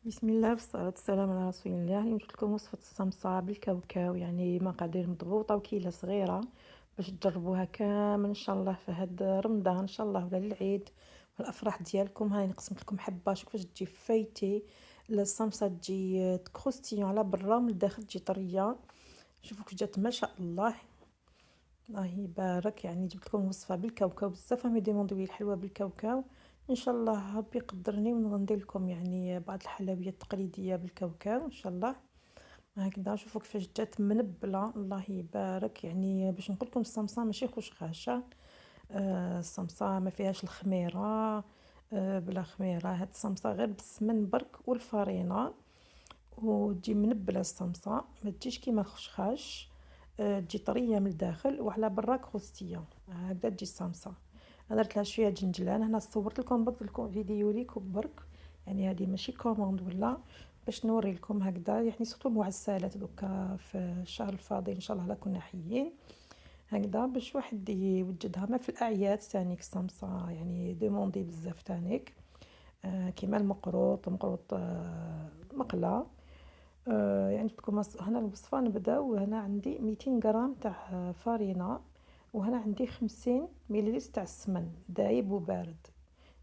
بسم الله والصلاة والسلام على رسول الله. اليوم جبت لكم وصفة الصمصة بالكاوكاو، يعني مقادير مضبوطة وكيلة صغيرة باش تجربوها كامل ان شاء الله في هاد رمضان ان شاء الله، ولا العيد والافراح ديالكم. هاني قسمت لكم حبة، شوف كيفاش تجي فايتي. الصمصة تجي كروستيون على برا، من الداخل تجي طرية. شوفوا كيف جات ما شاء الله، الله يبارك. يعني جبت لكم وصفة بالكاوكاو، بزاف راهم يديموندو لي الحلوى بالكاوكاو. ان شاء الله ربي يقدرني وندير لكم يعني بعض الحلويات التقليديه بالكاوكاو ان شاء الله. هكذا شوفوا كيفاش جات منبله، الله يبارك. يعني باش نقول لكم الصمصه ماشي خشخاشه، الصمصه ما فيهاش الخميره. بلا خميره، هاد الصمصه غير بالسمن برك والفرينه، وتجي منبله الصمصه، ما تجيش كيما الخشخاش. تجي طريه من الداخل وعلى برا كروستيه. هكذا تجي الصمصه. انا درت لها شويه جنجلان، هنا صورت لكم برك فيديو ليكم برك. يعني هذه ماشي كوموند ولا، باش نوري لكم هكذا. يعني سورتو المعسلات دوكا في الشهر الفاضل ان شاء الله لا كنا حيين، هكذا باش واحد يوجدها ما في الاعياد تانيك. الصمصه يعني دوموندي بزاف تانيك، كيما المقروط مقلى. يعني تكون هنا الوصفة نبداو. هنا عندي 200 غرام تاع فرينة، وهنا عندي 50 مليلتر تاع السمن دايب وبارد.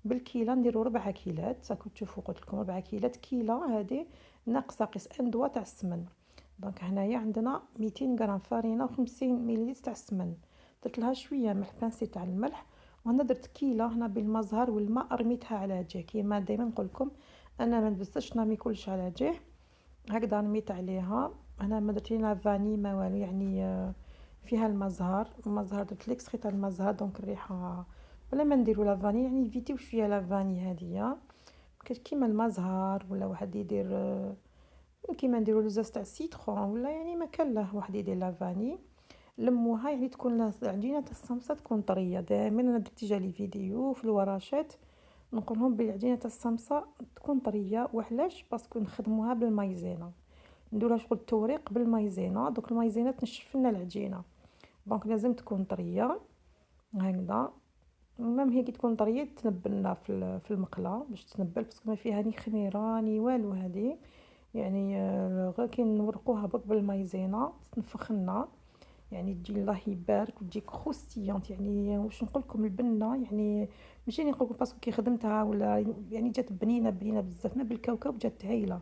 بالكيلة نديرو 4 كيلات، راكم تشوفوا قلت لكم 4 كيلات. كيلة هذه ناقصة قيس ان دوا تاع السمن. دونك هنايا عندنا 200 غرام فرينة و50 مليلتر تاع السمن. درت لها شوية ملح، بانسي تاع الملح. وهنا درت كيلة هنا بالمزهر والماء، رميتها على جهة كيما دائما نقول لكم. انا ما نبزش نرمي كلش على جهة، هكذا رميت عليها. انا ما درت لينا فاني ما والو، يعني فيها المزهر درت ليكستري تاع المزهر، دونك الريحه ولا ما نديرو لا فاني، يعني نفيتيو شويه لا فاني هادية. كيما المزهر ولا واحد يدير كيما نديرو لزاز تاع السيترون ولا، يعني ما كان له واحد يدير لا فاني. لموها يعني تكون العجينه تاع الصمصه تكون طريه. دائما انا درت جالي فيديو في الوراشات نقولهم بالعجينه تاع الصمصه تكون طريه. وعلاش؟ باسكو نخدموها بالمايزينا، نديرها شغل التوريق بالمايزينا. دوك المايزينا تنشف لنا العجينه، دونك لازم تكون طريه هكذا. المهم هي كي تكون طريه تنبلنا في المقله باش تنبل، باسكو ما فيها ني خميره ني والو هذه. يعني غير كي نورقوها برك بالمايزينا تنفخ لنا، يعني تجي الله يبارك وتجي كروستيونت. يعني واش نقول لكم البنه، يعني ماشي نقول لكم باسكو كي خدمتها ولا، يعني جات بنينه بنينه بزاف. ما بالكاوكاو جات هايله.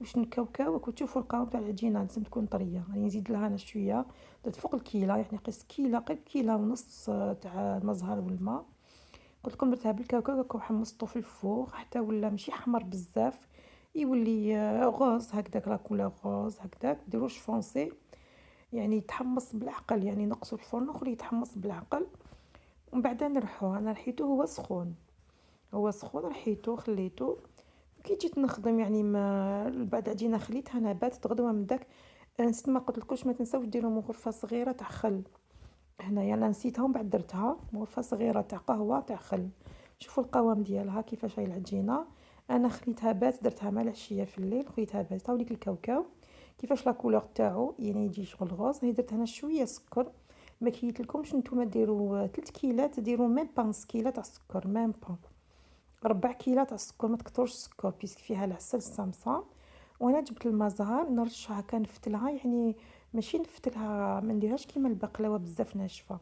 واش نكاوكاو كنت تشوفوا القوام تاع العجينه لازم تكون طريه. يعني نزيد لها انا شويه، درت فوق الكيله، يعني قيس كيله قريب كيله ونص تاع المزهر والماء. قلت لكم درتها بالكاوكاو وحمصته في الفوغ حتى ولا ماشي حمر بزاف، يولي غوز هكذاك، لا كولور غوز هكذاك. ديروش فونسي، يعني يتحمص بالعقل، يعني نقصوا الفرن نخليه يتحمص بالعقل. ومن بعد نرحوه. انا رحيته هو سخون، هو سخون رحيته خليته. كي جيت نخدم يعني ما بعد عجينه خليتها نبات غدوه من داك. نسيت ما قلت لكمش ما تنساوش ديروا مغرفه صغيره تاع خل. هنايا انا نسيتها ومن بعد درتها مغرفه صغيره تاع قهوه تاع خل. شوفوا القوام ديالها كيفاش هاي العجينه. انا خليتها بات، درتها مع العشيه في الليل خليتها بات. هاوليك الكاوكاو كيفاش لا كولور تاعو، يعني يجي شغل غوز. هي درت هنا شويه سكر. ما كيت لكمش نتوما ديروا 3 كيلات، ديروا ميم با نص كيله تاع السكر، ميم با 4 كيلات تاع السكر. ما تكثرش السكر بيسك فيها العسل الصمصه. وانا جبت المزهر نرشها كنفتلها، يعني ماشي نفتلها ما نديرهاش كيما البقلاوه بزاف ناشفه،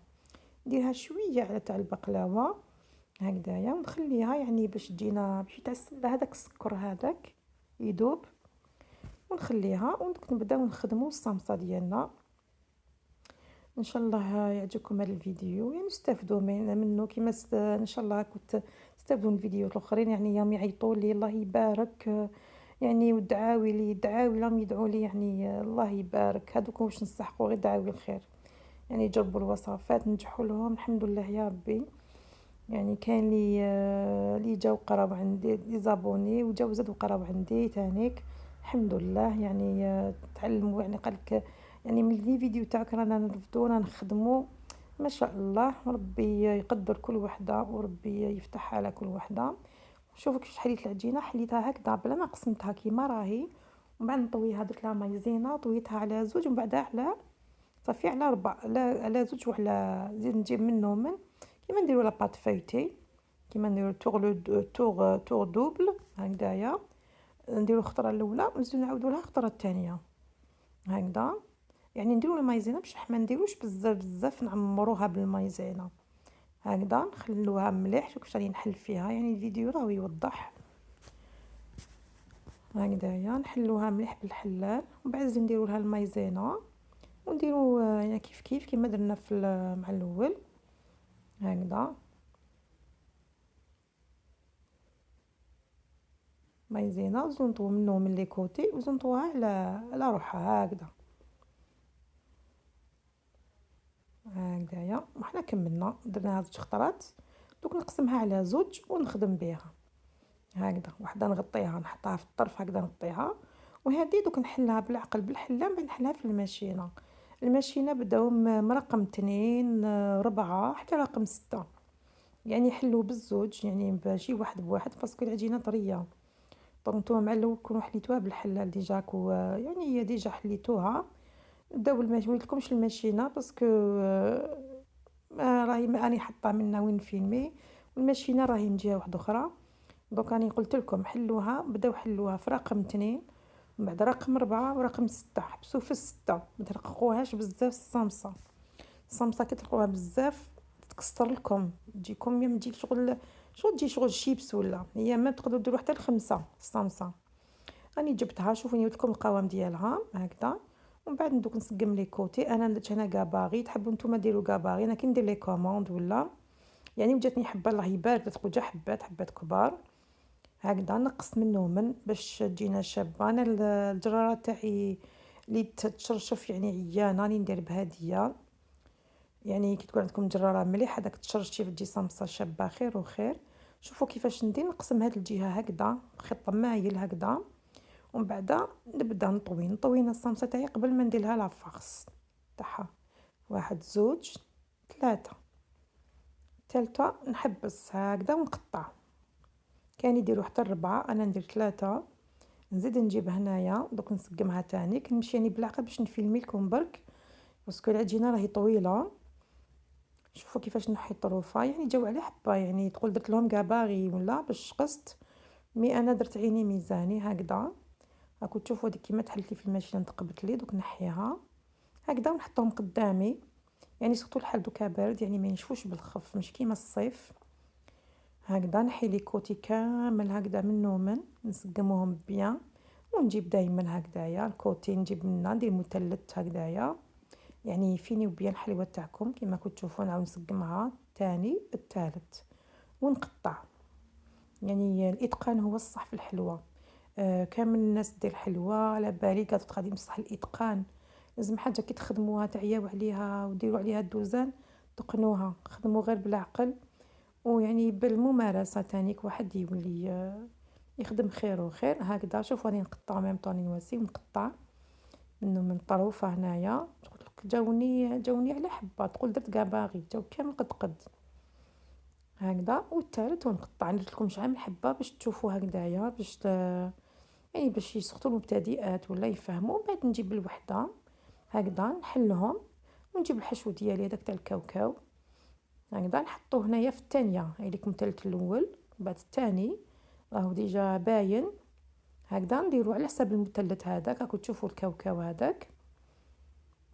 نديرها شويه على تاع البقلاوه هكذايا. ونخليها يعني باش تجينا باش يتعسل هذاك السكر هذاك يذوب. ونخليها ونبداو نخدموا الصمصه ديالنا. ان شاء الله يعجبكم هذا الفيديو، يعني استافدوا منه كيما ان شاء الله كنت تستافدوا من الفيديوهات الاخرين. يعني يوم يعيطوا لي الله يبارك، يعني ودعاوي لي دعاوي لهم يدعوا لي، يعني الله يبارك. هذوك واش نصحقوا غير دعاوي الخير، يعني جربوا الوصفات نجحوا لهم الحمد لله يا ربي. يعني كان لي جاو قراو عندي لي زابوني وجاو زادوا قراو عندي تانيك الحمد لله. يعني تعلموا، يعني قالك يعني من لي فيديو تاعك رانا نرفدو رانا نخدمو ما شاء الله. وربي يقدر كل وحده وربي يفتح على كل وحده. شوفوا كيفاش حليت العجينه، حليتها هكذا بلا ما قسمتها كيما راهي. ومن بعد نطويها درت لها مايزينا، طويتها على زوج ومن بعد على صافي على ربع، على زوج وعلى زيد نجيب منه من كيما نديرو لاباط فايتي، كيما نديرو تور دوبل هكذايا. نديرو الخطره الاولى ونزيدو نعاودو لها الخطره الثانيه هكذا. يعني نديرو المايزينا بصح ما نديروش بزاف بزاف، نعمروها بالمايزينا هكذا، نخلوها مليح. شوف كيفاش راني نحل فيها، يعني الفيديو راه يوضح هكذايا. نحلوها مليح بالحلال ومن بعد نزيدو نديرو لها المايزينا ونديرو يعني كيف كيف كما درنا في مع الاول هكذا. مايزينا زونطو منه من لي كوتي وزونطوها على روحها هكذا هكذايا. وحنا كملنا درنا زوج خطرات، دوك نقسمها على زوج ونخدم بها هكذا. وحده نغطيها نحطها في الطرف هكذا نغطيها، وهذه دوك نحلها بالعقل بالحله من نحلها في الماشينه. الماشينه بداو من رقم 2 4 حتى رقم 6، يعني يحلوا بالزوج، يعني ماشي واحد بواحد باسكو العجينه طريه. دونك نتوما مع الاول كونوا حليتوها بالحلال ديجا يعني هي ديجا حليتوها. نبداو موليتلكمش الماشينه باسكو راهي ما راني حاطه منها وين فيلمي، والماشينه راهي من جهه واحده اخرى. دونك راني قلت لكم حلوها، بداو حلوها في رقم 2 من بعد رقم 4 ورقم 6. حبسوا في 6، ما ترققوهاش بزاف. الصمصه كي ترققوها بزاف تكسر لكم، تجيكم يا تجي شغل تجي شغل شيبس، ولا هي ما تقدروا ديروا حتى ل5 الصمصه. راني جبتها، شوفوا نوريت لكم القوام ديالها هكذا. ومن بعد ندوك نسقم لي كوتي. انا درت هنا كاباغي، تحبوا نتوما ديروا كاباغي، انا كي ندير لي كوموند ولا يعني وجاتني حبه الله يبارك تقول جا حبات كبار هكذا. نقص منهم باش تجينا شابه. انا الجراره تاعي اللي تشرشف يعني عيانه راني ندير بهاديه، يعني كي تكون عندكم جراره مليحه داك تشرشف تجي صمصه شابه خير وخير. شوفوا كيفاش ندير، نقسم هاد الجهه هكذا خط مايل هكذا، ومن بعد نبدا نطوي الصمصه تاعي قبل ما ندير لها لافارس تاعها. 1 2 3 الثالثه نحبس هكذا ونقطع. كان يديروا حتى 4، انا ندير 3. نزيد نجيب هنايا دوك نسقمها تاني. كنمشي يعني بالعقل باش نفيلمي لكم برك باسكو العجينه راهي طويله. شوفوا كيفاش نحي الطروفه، يعني جاو على حبه، يعني تقول درت لهم كاباغي ولا باش قست، مي انا درت عيني ميزاني هكذا. راكم تشوفوا هذيك كيما تحلت لي في الماشينه تقبت لي، دوك نحيها هكذا ونحطهم قدامي. يعني سورتو الحال دوكا بارد يعني ما ينشفوش بالخف، مش كيما الصيف هكذا. نحي لي كوتي كامل هكذا منو من نسقموهم بيان. ونجيب دائما هكذايا الكوتي نجيب لنا ندير مثلث هكذايا، يعني فيني وبيان الحلوه تاعكم كيما كنتو تشوفوا. نعاود نسقمها تاني الثالث ونقطع. يعني الاتقان هو الصح في الحلوه. كامل الناس دير حلوه على بالي قالت غادي بصح الاتقان لازم حاجه كي تخدموها تعياو عليها وديروا عليها الدوزان تقنوها. خدموا غير بالعقل ويعني بالممارسه تانيك واحد يولي يخدم خير وخير هكذا. شوفوا راني نقطع ميم طوني نواسي ونقطع منه من طروفه هنايا. قلت لك جاوني على حبه، تقول درت كاباغي جاو كامل قد هكذا. والثالث ونقطع ندير لكم شحال من حبه باش تشوفوا هكذايا، باش يعني باش يسقطوا المبتدئات ولا يفهموا. بعد نجيب الوحده هكذا نحلهم ونجيب الحشو ديالي هذاك تاع الكاوكاو هكذا نحطوه هنايا في الثانيه. هذيك مثلث الاول بعد الثاني راهو ديجا باين هكذا. نديرو على حساب المثلث هذاك. راكم تشوفوا الكاوكاو هذاك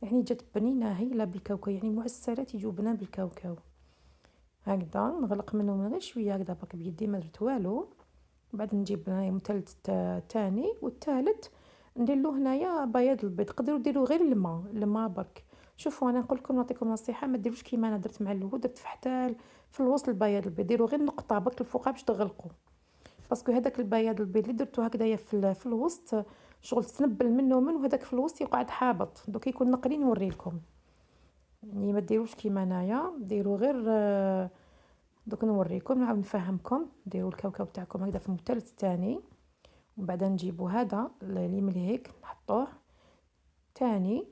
يعني جات بنينه هايله بالكاوكاو، يعني معسلات يجوا بنان بالكاوكاو هكذا. نغلق منهم غير شويه هكذا برك بيدي ما درت والو. بعد نجيب هنايا مثلث الثاني والثالث ندير له هنايا بياض البيض. تقدروا ديروا غير الماء برك. شوفوا انا نقول لكم نعطيكم نصيحه، ما ديروش كيما انا درت مع الاول، درت حتى في الوسط البياض البيض. ديروا غير نقطه برك الفوق باش تغلقوا، باسكو هذاك البياض البيض اللي درتو هكذايا في الوسط شغل تنبل منه وهذاك في الوسط يقعد حابط. دوك يكون نقري نوري لكم، يعني ما ديروش كيما انايا، ديروا غير دوك نوريكم نعاود نفهمكم. ديروا الكاوكاو تاعكم هكذا في المثلث الثاني، ومن بعد نجيبوا هذا اللي ملي هيك نحطوه ثاني.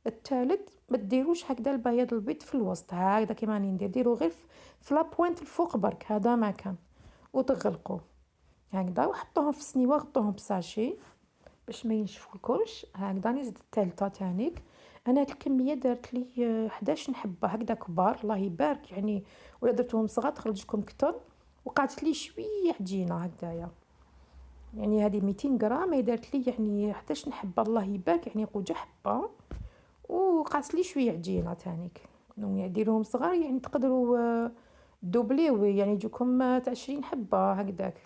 الثالث ما ديروش هكذا البياض البيض في الوسط هكذا كيما راني ندير، ديروا غير في لابوينت الفوق برك هذا ما كان، وتغلقوا هكذا وحطوهم في السنيوه. غطوهم بساشي باش ما ينشفولكمش هكذا. نزيد الثالثه تانيك. انا هاد الكميه دارت لي 11 حبه هكذا كبار الله يبارك، يعني ولا درتهم صغار تخرج لكم كثر وقعت لي شويه عجينه هكذايا يعني هذه 200 غرام هي دارت لي يعني 11 حبه الله يبارك، يعني قوجه حبه، وقعت لي شويه عجينه تانيك. يعني ديروهم صغار يعني تقدروا دوبليو يعني يجوكم تاع 20 حبه هكذاك.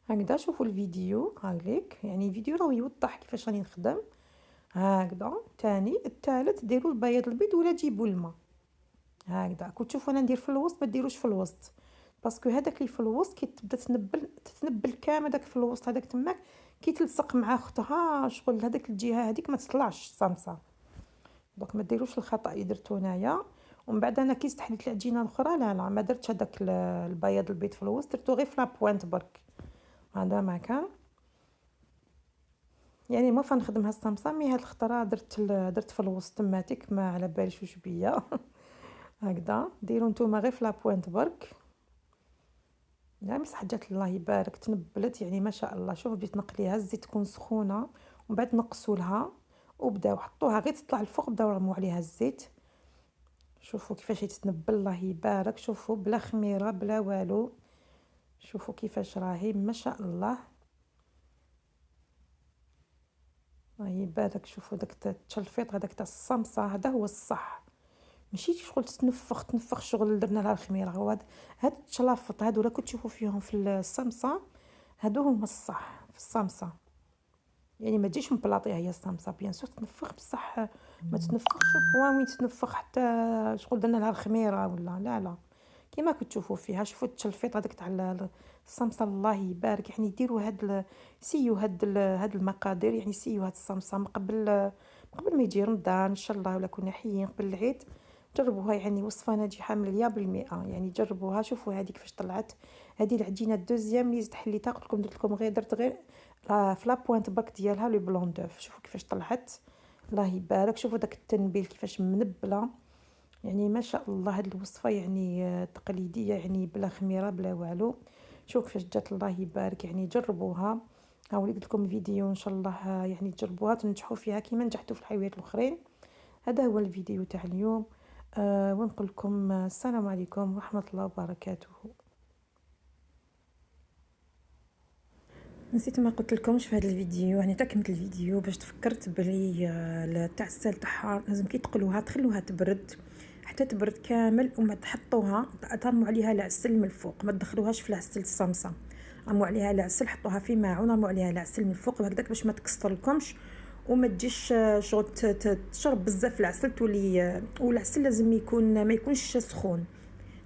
هكذا شوفوا الفيديو هاكليك، يعني الفيديو راه يوضح كيفاش راني نخدم. هكذا تاني الثالث ديروا البياض البيض ولا جيبوا الماء. هكذا كنت تشوفوا انا ندير في الوسط، ما ديروش في الوسط، باسكو هذاك اللي في الوسط كي تبدا تتنبل كامل داك في الوسط هذاك تماك كي تلصق مع اختها شغل هذاك الجهه هذيك ما تطلعش صامصه. دونك ما ديروش الخطا اللي درتو هنايا. ومن بعد انا كي استحليت العجينه الاخرى لا ما درتش هذاك البياض البيض في الوسط، درتو غير في لابوينت برك. هذا ما كان يعني ما فنخدمها الصامصه، مي هاد الخطره درت في الوسط تماتيك ما على باليش واش بيا. هكذا ديروا نتوما غير في لابوينت برك. لا بصح حاجات الله يبارك تنبلت يعني ما شاء الله. شوف بديت نقليها الزيت تكون سخونه ومن بعد نقصوا لها وبداو حطوها غير تطلع الفوق، بداو رموا عليها الزيت. شوفوا كيفاش تتنبل الله يبارك، شوفوا بلا خميره بلا والو. شوفوا كيفاش راهي ما شاء الله الله يبارك. شوفوا داك التشلفيط هذاك تاع الصمصه هذا هو الصح، ماشي شغل تنفخ شغل درنا لها الخميره. هو هاد التشلافط هادو راه كتشوفوا فيهم في الصمصه هادو هما الصح في الصمصه. يعني ما تجيش مبلاطيه هي الصمصه بيان سور تنفخ بصح ما تنفخش بوان وين تنفخ حتى شغل درنا لها الخميره ولا لا كيما كتشوفوا فيها. شوفوا التشلفيط هذاك تاع الصمصه الله يبارك. يعني يديروا سيو هاد المقادير، يعني سيو هاد الصمصه من قبل ما يجي رمضان ان شاء الله، ولا كنا حيين قبل العيد. جربوها يعني وصفه ناجحه 100%. يعني جربوها. شوفوا هذه كيفاش طلعت. هذه العجينه الدوزيام اللي حليتها قلت لكم درت لكم غير درت غير في لابوينت باك ديالها لو بلون دوف. شوفوا كيفاش طلعت الله يبارك. شوفوا داك التنبيل كيفاش منبله، يعني ما شاء الله. هذه الوصفه يعني تقليديه يعني بلا خميره بلا والو. شوفوا كيفاش جات الله يبارك. يعني جربوها. ها وليت لكم فيديو ان شاء الله يعني تجربوها تنجحوا فيها كيما نجحتوا في الحلويات الاخرين. هذا هو الفيديو تاع اليوم. ونقول لكم السلام عليكم ورحمه الله وبركاته. نسيت ما قلت لكمش في هذا الفيديو، يعني تكملت الفيديو باش تفكرت بلي تاع السال تاعها لازم كي تقلوها تخلوها تبرد حتى تبرد كامل، وما تحطوها ترموا عليها العسل من الفوق. ما تدخلوهاش في العسل الصمصه، رموا عليها العسل، حطوها في ماعون رموا عليها العسل من الفوق وهكذاك باش ما تكسر لكمش وما تجيش شغل تشرب بزاف العسل تولي. والعسل لازم يكون ما يكونش سخون،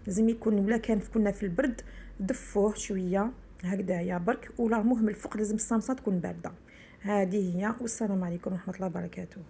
لازم يكون ولا كان كنا في البرد دفوه شويه هكذايا برك، ولا رموه من الفوق. لازم الصامصه تكون بارده. هذه هي، والسلام عليكم ورحمه الله وبركاته.